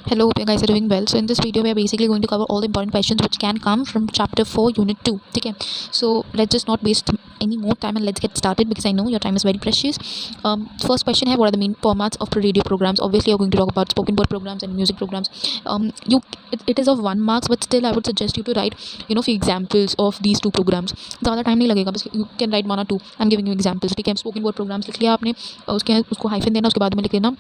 Hello, hope you guys are doing well. So in this video, we are basically going to cover all the important questions which can come from Chapter 4, Unit-2. Okay, so let's just not waste any more time and let's get started because I know your time is very precious. First question है, what are the main formats of radio programs? Obviously, you're going to talk about spoken word programs and music programs. It is of 1 marks, but still I would suggest you to write few examples of these two programs. ज़्यादा time नहीं लगेगा, बस you can write 1 or 2. I'm giving you examples. ठीक है, spoken word programmes लिख लिया आपने, उसको हाइफन देना, उसके बाद में लिख लेना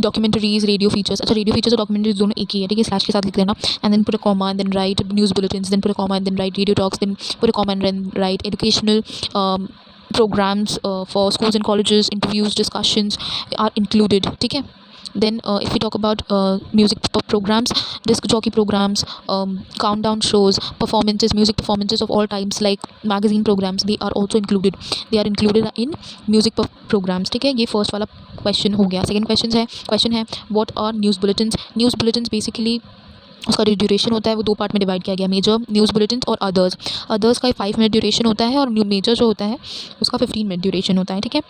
डॉक्यूमेंटरीज, रेडियो फीचर्स. अच्छा, रेडियो फीचर्स और डॉक्यूमेंटरीज दोनों एक ही है, ठीक है. स्लैश के साथ लिख देना and then put a comma and then write news bulletins, then put a comma and then write radio talks, then put a comma and then write educational programs for schools and colleges. Interviews, discussions are included, ठीक है. Then if we talk about music programs, disc jockey programs, countdown shows, performances, music performances of all types like magazine programs, they are also included. They are included in music programs, ठीक है. ये first वाला question हो गया. Second question है what are news bulletins. News bulletins basically उसका जो duration होता है वो 2 पार्ट में डिवाइड किया गया. मेजर न्यूज़ बुलेटिन्स और अदर्स का 5 मिनट ड्यूरेशन होता है और मेजर जो होता है उसका 15 मिनट ड्यूरेशन होता है, ठीक है.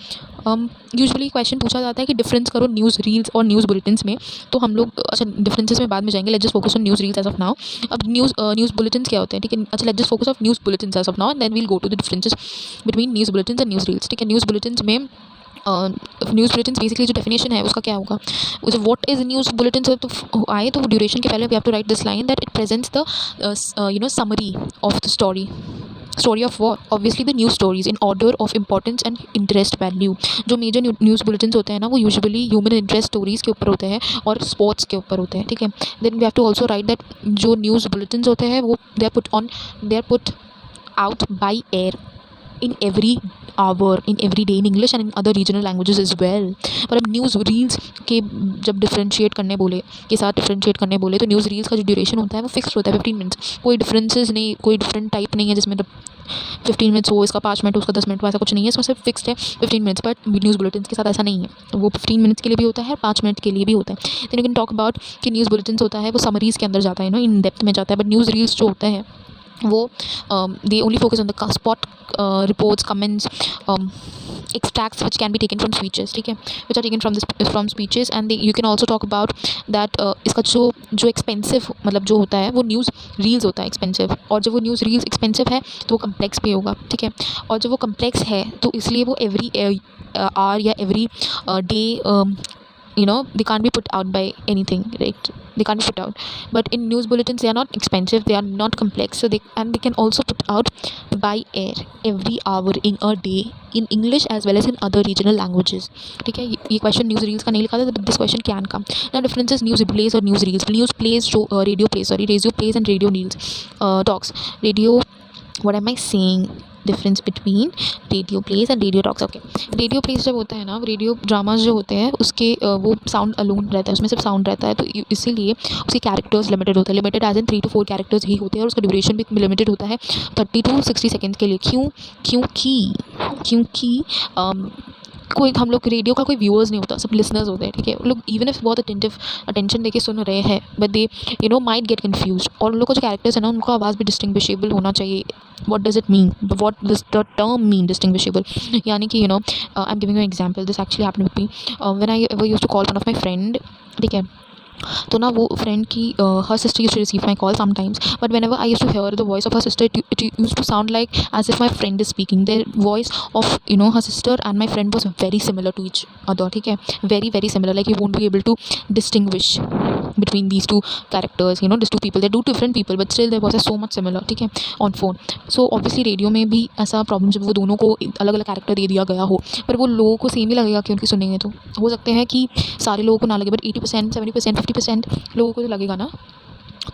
यूजुअली क्वेश्चन पूछा जाता है कि डिफरेंस करो न्यूज़ रील्स और न्यूज़ बुलेटिन्स में. तो हम लोग अच्छा डिफरेंसेस में बाद में जाएंगे. Let's just focus on news reels as of now. अब न्यूज़ बुलेटिन्स क्या होते हैं, ठीक है. अच्छा, let's just focus on news bulletins as of now and then we'll go to the differences between news bulletins and news reels, ठीक है. News bulletins में न्यूज़ बुलेटिन्स बेसिकली जो डेफिनेशन है उसका क्या होगा, जो व्हाट इज़ न्यूज़ बुलेटिन से तो आए तो ड्यूरेशन के पहले we have to write this line that it presents the summary of the story of war. Obviously the news stories in order of importance and interest value. जो major news bulletins होते हैं ना वो usually human interest stories के ऊपर होते हैं और स्पोर्ट्स के ऊपर होते हैं, ठीक है. Then we have to also write that जो न्यूज़ बुलेटिन्स होते हैं वो they are put out by air in every hour, in every day in English and in other regional languages as well. पर अब न्यूज़ रील्स के जब differentiate करने बोले तो न्यूज़ रील्स का जो ड्यूरेशन होता है वो फिक्स होता है 15 मिनट्स. कोई डिफरेंसेस नहीं, कोई डिफरेंट टाइप नहीं है जिसमें 15 मिनट्स हो, इसका 5 मिनट, उसका 10 मिनट, ऐसा कुछ नहीं है. इसमें सिर्फ फिक्स्ड है 15 मिनट्स. बट न्यूज़ बुलेटिन्स के साथ ऐसा नहीं है, वो 15 मिनट्स के लिए भी होता है, 5 मिनट के लिए भी होता है. Then you can talk about कि न्यूज़ बुलेटिन्स होता है वो समरीज़ के अंदर जाता है, इन डेप्थ में जाता है. बट न्यूज़ रील्स जो होते हैं वो they only focus on the spot reports, comments, extracts which can be taken from speeches, ठीक है, which are taken from speeches. and you can also talk about that इसका जो एक्सपेंसिव मतलब जो होता है वो न्यूज़ रील्स होता है एक्सपेंसिव, और जब वो न्यूज़ रील्स एक्सपेंसिव है तो वो कम्प्लेक्स भी होगा, ठीक है. और जब वो कम्प्लेक्स है तो इसलिए वो एवरी आवर या every day they can't be put out by anything, right? They can't be put out. But in news bulletins they are not expensive, they are not complex, so they can also put out by air every hour in a day in English as well as in other regional languages, ठीक है. ये question news reels का नहीं लिखा था, but this question can come. Now differences news place और news reels. News place जो radio place and radio reels talks. Radio, what am I saying? Difference between radio place and radio talks. Okay, radio place जब होता है ना, radio dramas जो होते हैं उसके वो साउंड अलोन रहता है, उसमें सिर्फ साउंड रहता है, तो इसीलिए उसके कैरेक्टर्स लिमिटेड होते हैं. Limited as in 3 to 4 characters ही होते हैं और उसका ड्यूरेशन भी लिमिटेड होता है 30 to 60 सेकेंड्स के लिए. क्योंकि कोई हम लोग रेडियो का कोई व्यूअर्स नहीं होता, सब लिसनर्स होते हैं, ठीक है. लोग इवन इफ बहुत अटेंशन देके सुन रहे हैं but they might get confuse. और उन लोग का जो कैरेक्टर्स है ना उनका आवाज़ भी डिस्टिंग्विशेबल होना चाहिए. What does it mean, what does the term mean distinguishable, यानी कि I am giving you example. This actually happened with me when I ever used to call one of my friend, ठीक है. तो ना वो friend की her sister used to receive my call sometimes, but whenever I used to hear the voice of her sister it used to sound like as if my friend is speaking. The voice of her sister and my friend was very similar to each other, ठीक है. Very very similar, like you won't be able to distinguish between these two characters, these two people. They're two different people but still their voice is so much similar, ठीक है, on phone. So obviously radio में भी ऐसा problem, जब वो दोनों को अलग अलग कैरेक्टर दे दिया गया हो पर वो लोगों को सेम ही लगेगा कि उनकी सुनेंगे, तो हो सकते हैं कि सारे लोगों को ना लगे बट 80%, 70%, 50% लोगों को तो लगेगा ना.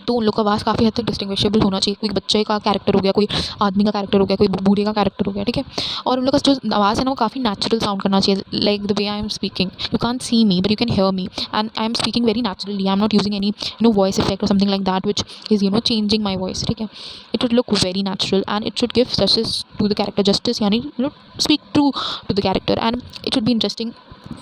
तो उन लोग का आवाज़ काफ़ी हद तक डिस्टिंग्विशेबल होना चाहिए. कोई बच्चे का कैरेक्टर हो गया, कोई आदमी का कैरेक्टर हो गया, कोई बूढ़े का कैरेक्टर हो गया, ठीक है. और उन लोग का जो आवाज़ है ना वो काफ़ी नेचुरल साउंड करना चाहिए, like the way I am speaking. You can't see me but you can hear me and I am speaking very naturally. I am not using any voice effect और something like that which is changing my voice, ठीक है. It would look very natural and it should give justice to the character, justice यानी speak true to the character, and it should be interesting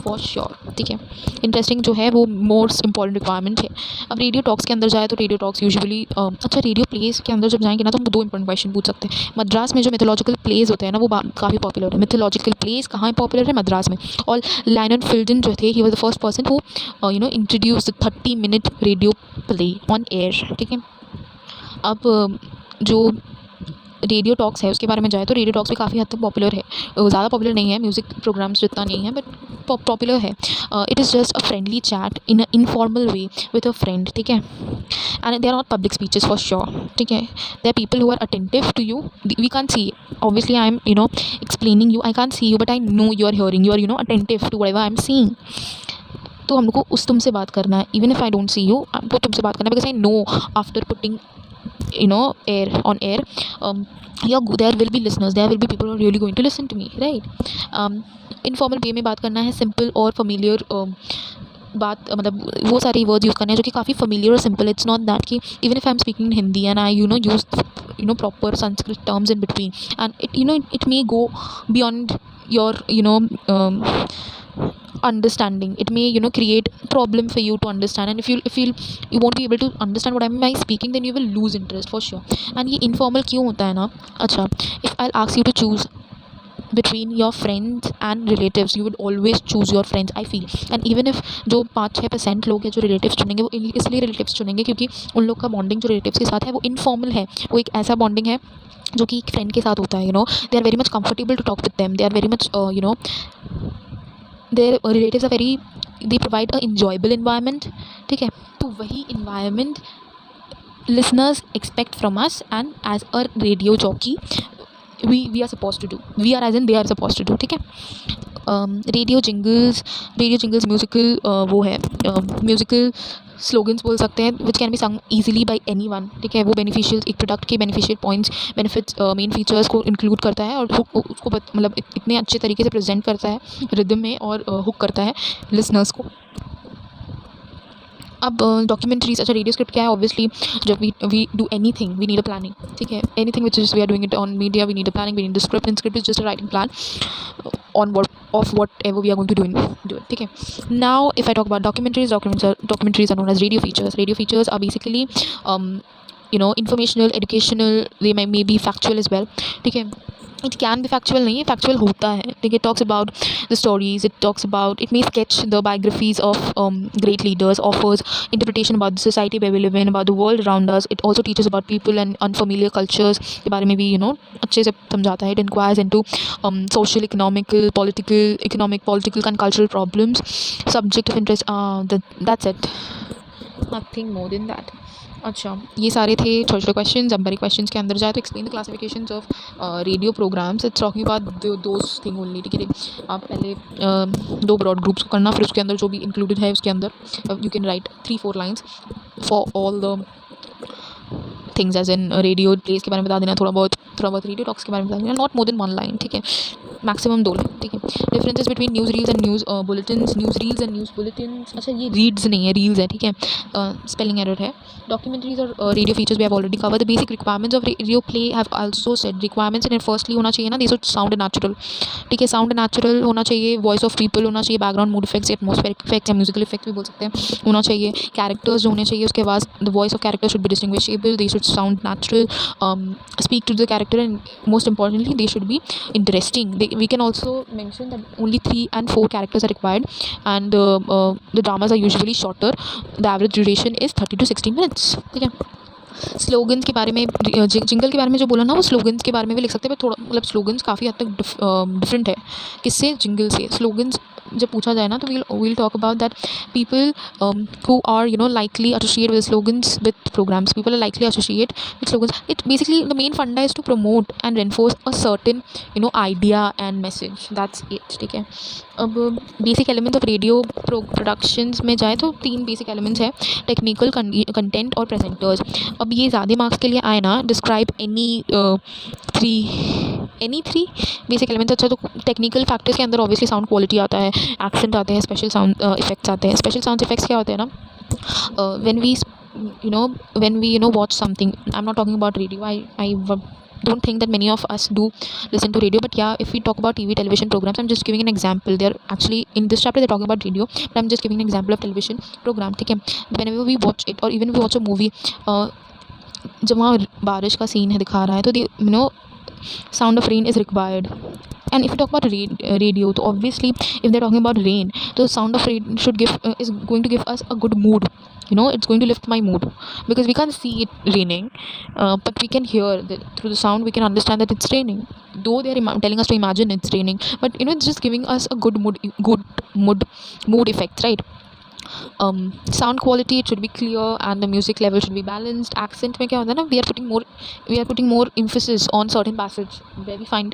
for sure, ठीक है। Interesting जो है वो most important requirement है। अब रेडियो टॉक्स के अंदर जाए तो रेडियो टॉक्स यूजुअली अच्छा रेडियो प्लेस के अंदर जब जाएंगे ना तो हम दो इंपॉर्टेंट क्वेश्चन पूछ सकते हैं। मद्रास में जो मिथोलॉजिकल प्लेस होते हैं ना वो काफ़ी पॉपुलर है। मिथोलॉजिकल प्लेस कहाँ पॉपुलर है? मद्रास में। और लायनन फिल्डन जो थे, he was the first person who introduce the 30-minute radio play on air, ठीक है। अब जो रेडियो टॉक्स है उसके बारे में जाए तो रेडियो टॉक्स भी काफ़ी हद तक पॉपुलर है। ज़्यादा पॉपुलर नहीं है, म्यूज़िक प्रोग्राम्स जितना नहीं है, बट पॉपुलर है। It is just a friendly chat in a informal way with a friend, ठीक है। And they are not public speeches for sure, ठीक है। They are people who are attentive to you. We can see, obviously I am explaining you, I can see you, but I know you are hearing, you are attentive to whatever I am seeing. तो हमको उस तुमसे बात करना है, even if I don't see you, हमको तुमसे बात करना है, because I know after putting air on air, there will be listeners, there will be people who are really going to listen to me, right? Informal वे में बात करना है, simple और familiar बात, मतलब वो सारे वर्ड्स यूज़ करने हैं जो कि काफ़ी familiar और simple. It's not that कि even if I'm speaking in Hindi and I use proper Sanskrit terms in between, and it may go beyond your understanding. It may create problem for you to understand, and if you won't be able to understand what I mean by speaking, then you will lose interest for sure. And ये informal क्यों होता है ना? अच्छा, if I'll ask you to choose between your friends and relatives, you would always choose your friends, I feel. And even if जो 5-6% लोग हैं जो relatives चुनेंगे, वो इसलिए relatives चुनेंगे क्योंकि उन लोग का bonding जो relatives के साथ है वो informal है, वो एक ऐसा bonding है जो कि एक friend के साथ होता है. They are very much comfortable to talk with them. They are very much their relatives are very, they provide a enjoyable environment, ठीक है. तो वही environment listeners expect from us, and as a radio jockey we are supposed to do. We are as in they are supposed to do, ठीक है. Radio jingles musical वो है, musical slogans बोल सकते हैं, विच कैन बी संग easily by any one, ठीक है. वो बेनिफिशियल, एक प्रोडक्ट के beneficial points, benefits, main features को इंक्लूड करता है और उसको मतलब इतने अच्छे तरीके से प्रेजेंट करता है रिदम में और हुक करता है लिसनर्स को. अब डॉक्यूमेंट्रीज, अच्छा रेडियो स्क्रिप्ट क्या है? ऑब्वियसली जब we do anything we need a planning, ठीक है. Anything which is we are doing it on media, we need a planning, we need the script, and script is just a writing plan on whatever we are going to do it, ठीक है. Now if I talk about documentaries are known as radio features. Radio features are basically informational, educational, they may be factual as well, ठीक है. It can be factual, नहीं है, factual होता है, ठीक है. It talks about the stories, it may sketch the biographies of great leaders, offers interpretation about the society where we live in, about the world around us. It also teaches about people and unfamiliar cultures के बारे में भी अच्छे से समझाता है. It inquires into social, political and cultural problems, subject of interest. That's it, nothing more than that. अच्छा, ये सारे थे छोटे छोटे क्वेश्चन. अब बड़े क्वेश्चन के अंदर जाए तो explain the classifications of radio programmes. It's talking about those thing only, ठीक है. आप पहले 2 ब्रॉड ग्रुप्स को करना, फिर उसके अंदर जो भी इंक्लूडेड है उसके अंदर you can write 3-4 lines for all the things. As in radio plays के बारे में बता देना, थोड़ा बहुत रेडियो टॉक्स के बारे में बता देना, नॉट मोर देन 1 लाइन, ठीक है. मैक्सिमम 2 लाइन, ठीक है. Differences between news reels and news bulletins. अच्छा, ये रीड्स नहीं है, रील्स है, ठीक है. स्पेलिंग एरर है. डॉक्यूमेंट्रीज और radio features we have already cover. The basic requirements of radio play have also said. Requirements in firstly होना चाहिए ना, दे शुड साउंड नेचुरल, ठीक है. साउंड नेचुरल होना चाहिए, वॉइस ऑफ पीपल होना चाहिए, background mood effects, atmospheric effect या म्यूजिकल इफेक्ट भी बोल सकते हैं, होना चाहिए. कैरेक्टर्स जो होने चाहिए उसके बाद, the voice of character should be distinguishable, they should sound natural, speak to the character, and most importantly they should be interesting. We can also mention that only 3 and 4 characters are required, and the dramas are usually shorter. The average duration is 30 to 16 minutes, ठीक है. Slogans के बारे में, jingle के बारे में जो बोला ना, वो स्लोगन्स के बारे में भी लिख सकते हैं, थोड़ा मतलब स्लोगन्स काफ़ी हद तक डिफरेंट है किससे, जिंगल से. स्लोगन्स जब पूछा जाए ना तो we'll talk about that people who are likely associate with slogans with programs. People are likely associate with slogans. It basically, the main funda is to promote and reinforce a certain idea and message. That's it, ठीक है. अब basic elements of radio productions में जाए तो 3 basic elements है, technical, content और presenters. अब ये ज़्यादा मार्क्स के लिए आए ना, डिस्क्राइब एनी 3 बेसिक एलिमेंट्स. अच्छा, तो टेक्निकल फैक्टर्स के अंदर ऑब्वियसली साउंड क्वालिटी आता है, एक्सेंट आते हैं, स्पेशल साउंड इफेक्ट्स आते हैं. स्पेशल साउंड इफेक्ट्स क्या होते हैं ना, when we watch something, I'm not talking about radio, I don't think that many of us do listen to radio, but yeah, if we talk about TV television programs, I'm just giving an example. They're actually in this chapter they're talking about radio, but I'm just giving an example of television program. ठीक है, whenever we watch it or even we watch a movie, जब वहाँ बारिश का scene है दिखा रहा है, तो sound of rain is required. And if you talk about radio, so obviously if they're talking about rain, the sound of rain should give is going to give us a good mood. It's going to lift my mood, because we can't see it raining, but we can hear through the sound we can understand that it's raining, though they're telling us to imagine it's raining, but it's just giving us a good mood effect, right? Sound quality, it should be clear, and the music level should be balanced. Accent में क्या होता है ना, we are putting more emphasis on certain passage where we find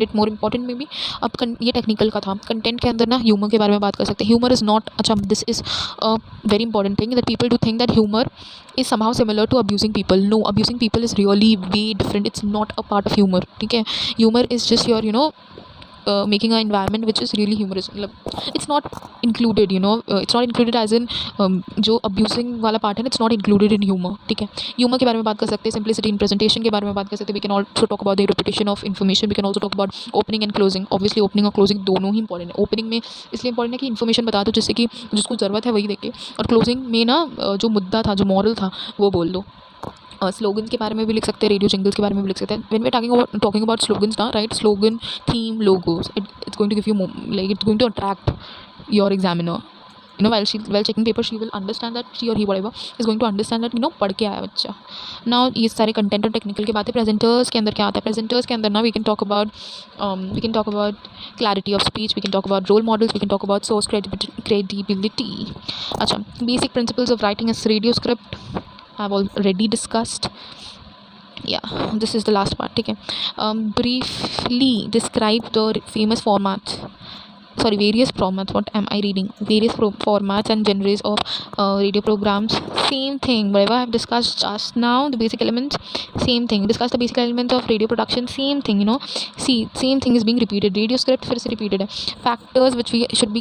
it more important maybe. अब ये technical का था. Content के अंदर ना humor के बारे में बात कर सकते हैं. Humor is not, अच्छा, this is a very important thing that people do think that humor is somehow similar to abusing people. No, abusing people is really way different. It's not a part of humor. ठीक है, humor is just your making an environment which is really humorous. It's not included, it's not included as in जो abusing वाला part है, it's not included in humor. ठीक है, humor के बारे में बात कर सकते हैं, simplicity in presentation के बारे में बात कर सकते हैं. We can also talk about the repetition of information. We can also talk about opening and closing. Obviously opening और closing दोनों ही important है. Opening में इसलिए important है कि information बता दो जिससे कि जिसको ज़रूरत है वही देखे, और closing में ना जो मुद्दा था, जो moral था, वो बोल दो. स्लोगन्स के बारे में भी लिख सकते हैं, रेडियो जिंगल्स के बारे में भी लिख सकते हैं. When we are talking about slogans ना, right, slogan, theme, logos, it's going to give you like it's going to attract your examiner. While checking paper, she will understand that, she or he whatever is going to understand that पढ़ के आया बच्चा. Now ये सारे content और technical की बातें. Presenters के अंदर क्या आता है? प्रेजेंटर्स के अंदर ना we can talk about clarity of speech, we can talk about role models, we can talk about source credibility. अच्छा, basic principles of writing as radio script I've already discussed. Yeah, this is the last part. ठीक है, briefly describe the various formats. What am I reading? Various formats and genres of radio programs. Same thing, whatever I have discussed just now, the basic elements, same thing. Discuss the basic elements of radio production, same thing, See, same thing is being repeated. Radio script फिर से repeated है. Factors which we should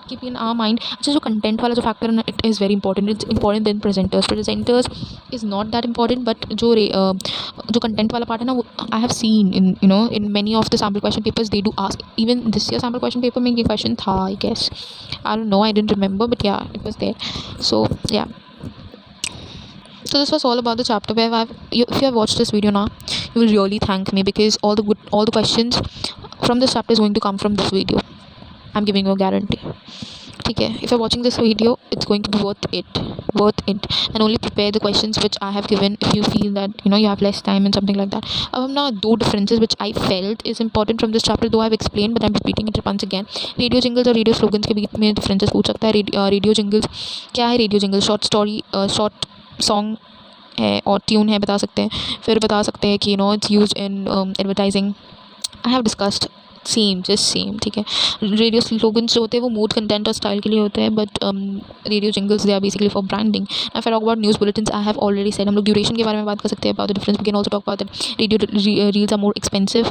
keep in our mind. अच्छा, जो content वाला जो factor है, it is very important. It's important than presenters. Presenters is not that important, but जो content वाला part है ना, वो I have seen in many of the sample question papers they do ask. Even this year sample question paper ये question था, I guess. I don't know, I didn't remember, but yeah, it was there. So yeah, so this was all about the chapter where if you have watched this video now, you will really thank me, because all the questions from this chapter is going to come from this video. I'm giving you a guarantee. ठीक है, if you're watching this video, it's going to be worth it, and only prepare the questions which I have given if you feel that you have less time and something like that. अब हम ना 2 differences which I felt is important from this chapter, though I've explained, but I'm repeating it once again. Radio jingles और radio slogans के बीच में differences पूछ सकता है. Radio jingles क्या है? रेडियो जिंगल शॉर्ट सॉन्ग है और ट्यून है, बता सकते हैं. फिर बता सकते हैं कि it's used in advertising. I have discussed same. ठीक है, रेडियो स्लोगन्स जो होते हैं वो मूड, कंटेंट और स्टाइल के लिए होते हैं, but radio jingles they are basically for branding. And फिर talk about news bulletins, I have already said. हम लोग ड्यूरेशन के बारे में बात कर सकते हैं, about the difference. We can also talk about that radio reels are more expensive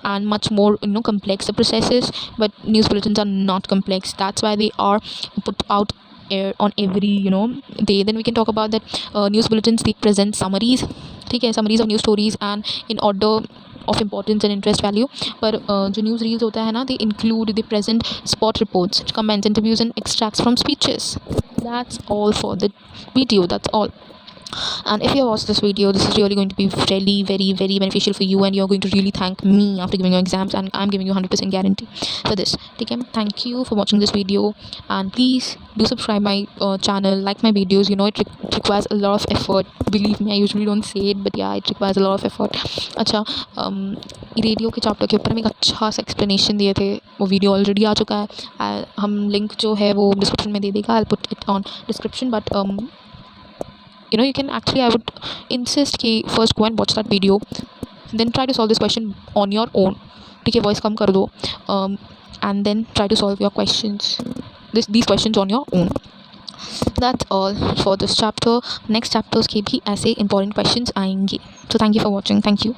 and much more complex the processes, but news bulletins are not complex. That's why they are put out on every day. Then we can talk about that news bulletins, they present summaries. ठीक है, summaries of news stories and in order of importance and interest value. पर जो news reels होता है ना, they present spot reports, comments, interviews and extracts from speeches. That's all for the video. That's all. And if you have watched this video, this is really going to be very, very, very beneficial for you, and you're going to really thank me after giving your exams, and I'm giving you 100% guarantee for this. Okay, thank you for watching this video, and please do subscribe my channel, like my videos. It requires a lot of effort. Believe me, I usually don't say it, but yeah, it requires a lot of effort. अच्छा, radio के chapter के ऊपर हम एक अच्छा सा explanation दिए थे, वो वीडियो ऑलरेडी आ चुका है. हम लिंक जो है वो डिस्क्रिप्शन में दे देगा. I'll put it on description, but you can actually, I would insist कि first go and watch that video, then try to solve this question on your own. ठीक है, voice कम कर दो, and then try to solve your questions, these questions on your own. That's all for this chapter. Next chapters के भी ऐसे important questions आएंगे. So thank you for watching. Thank you.